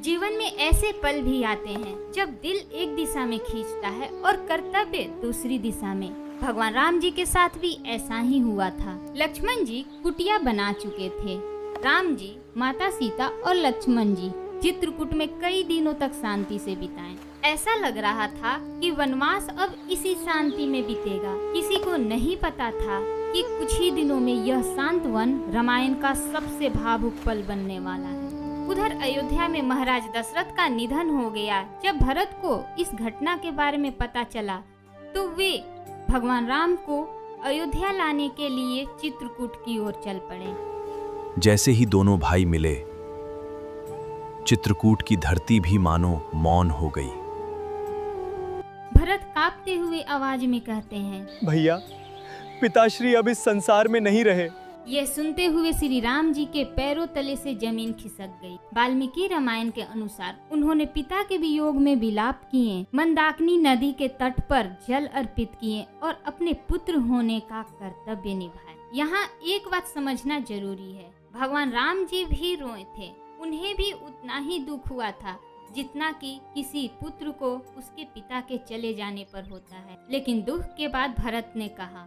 जीवन में ऐसे पल भी आते हैं जब दिल एक दिशा में खींचता है और कर्तव्य दूसरी दिशा में। भगवान राम जी के साथ भी ऐसा ही हुआ था। लक्ष्मण जी कुटिया बना चुके थे। राम जी, माता सीता और लक्ष्मण जी चित्रकूट में कई दिनों तक शांति से बिताए। ऐसा लग रहा था कि वनवास अब इसी शांति में बीतेगा। किसी को नहीं पता था कि कुछ ही दिनों में यह शांत वन रामायण का सबसे भावुक पल बनने वाला है। उधर अयोध्या में महाराज दशरथ का निधन हो गया। जब भरत को इस घटना के बारे में पता चला तो वे भगवान राम को अयोध्या लाने के लिए चित्रकूट की ओर चल पड़े। जैसे ही दोनों भाई मिले, चित्रकूट की धरती भी मानो मौन हो गई। भरत कांपते हुए आवाज में कहते हैं, भैया, पिताश्री अब इस संसार में नहीं रहे। यह सुनते हुए श्री राम जी के पैरों तले से जमीन खिसक गई। वाल्मीकि रामायण के अनुसार उन्होंने पिता के वियोग में विलाप किए, मंदाकिनी नदी के तट पर जल अर्पित किए और अपने पुत्र होने का कर्तव्य निभाए। यहाँ एक बात समझना जरूरी है, भगवान राम जी भी रोए थे। उन्हें भी उतना ही दुख हुआ था जितना कि किसी पुत्र को उसके पिता के चले जाने पर होता है। लेकिन दुख के बाद भरत ने कहा,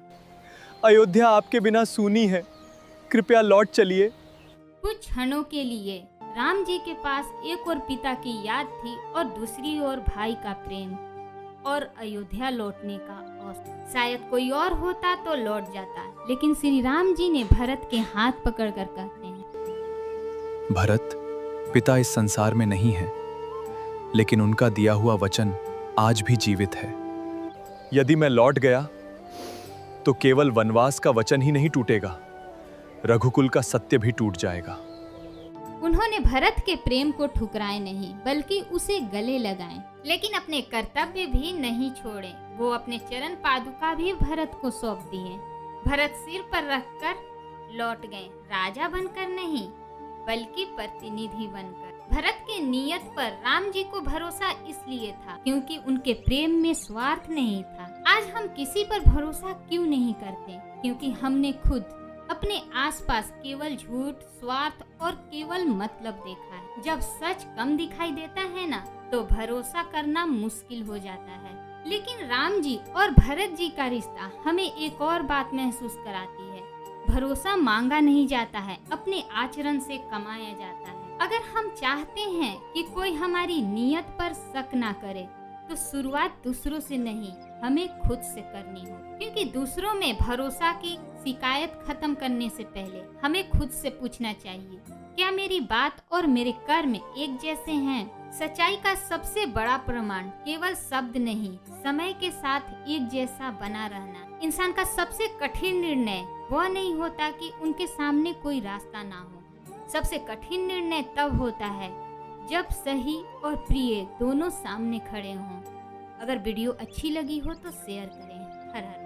अयोध्या आपके बिना सूनी है, कृपया लौट चलिए। कुछ क्षणों के लिए राम जी के पास एक और पिता की याद थी और दूसरी ओर भाई का प्रेम और अयोध्या लौटने का अवसर। शायद कोई और होता तो लौट जाता, लेकिन श्री राम जी ने भरत के हाथ पकड़कर कहते हैं, भरत, पिता इस संसार में नहीं है, लेकिन उनका दिया हुआ वचन आज भी जीवित है। यदि मैं लौट गया तो केवल वनवास का वचन ही नहीं टूटेगा, रघुकुल का सत्य भी टूट जाएगा। उन्होंने भरत के प्रेम को ठुकराए नहीं, बल्कि उसे गले लगाए, लेकिन अपने कर्तव्य भी नहीं छोड़े। वो अपने चरण पादुका भी भरत को सौंप दिए। भरत सिर पर रखकर लौट गए, राजा बनकर नहीं बल्कि प्रतिनिधि बनकर। भरत के नियत पर राम जी को भरोसा इसलिए था क्योंकि उनके प्रेम में स्वार्थ नहीं था। आज हम किसी पर भरोसा क्यों नहीं करते? क्योंकि हमने खुद अपने आसपास केवल झूठ, स्वार्थ और केवल मतलब देखा है। जब सच कम दिखाई देता है ना, तो भरोसा करना मुश्किल हो जाता है। लेकिन राम जी और भरत जी का रिश्ता हमें एक और बात महसूस कराती है, भरोसा मांगा नहीं जाता है, अपने आचरण से कमाया जाता है। अगर हम चाहते हैं कि कोई हमारी नियत पर शक ना करे, तो शुरुआत दूसरों से नहीं, हमें खुद से करनी हो। क्योंकि दूसरों में भरोसा की शिकायत खत्म करने से पहले हमें खुद से पूछना चाहिए, क्या मेरी बात और मेरे कर्म एक जैसे हैं? सच्चाई का सबसे बड़ा प्रमाण केवल शब्द नहीं, समय के साथ एक जैसा बना रहना। इंसान का सबसे कठिन निर्णय वह नहीं होता कि उनके सामने कोई रास्ता ना हो। सबसे कठिन निर्णय तब होता है जब सही और प्रिय दोनों सामने खड़े हों। अगर वीडियो अच्छी लगी हो तो शेयर करें। हर हर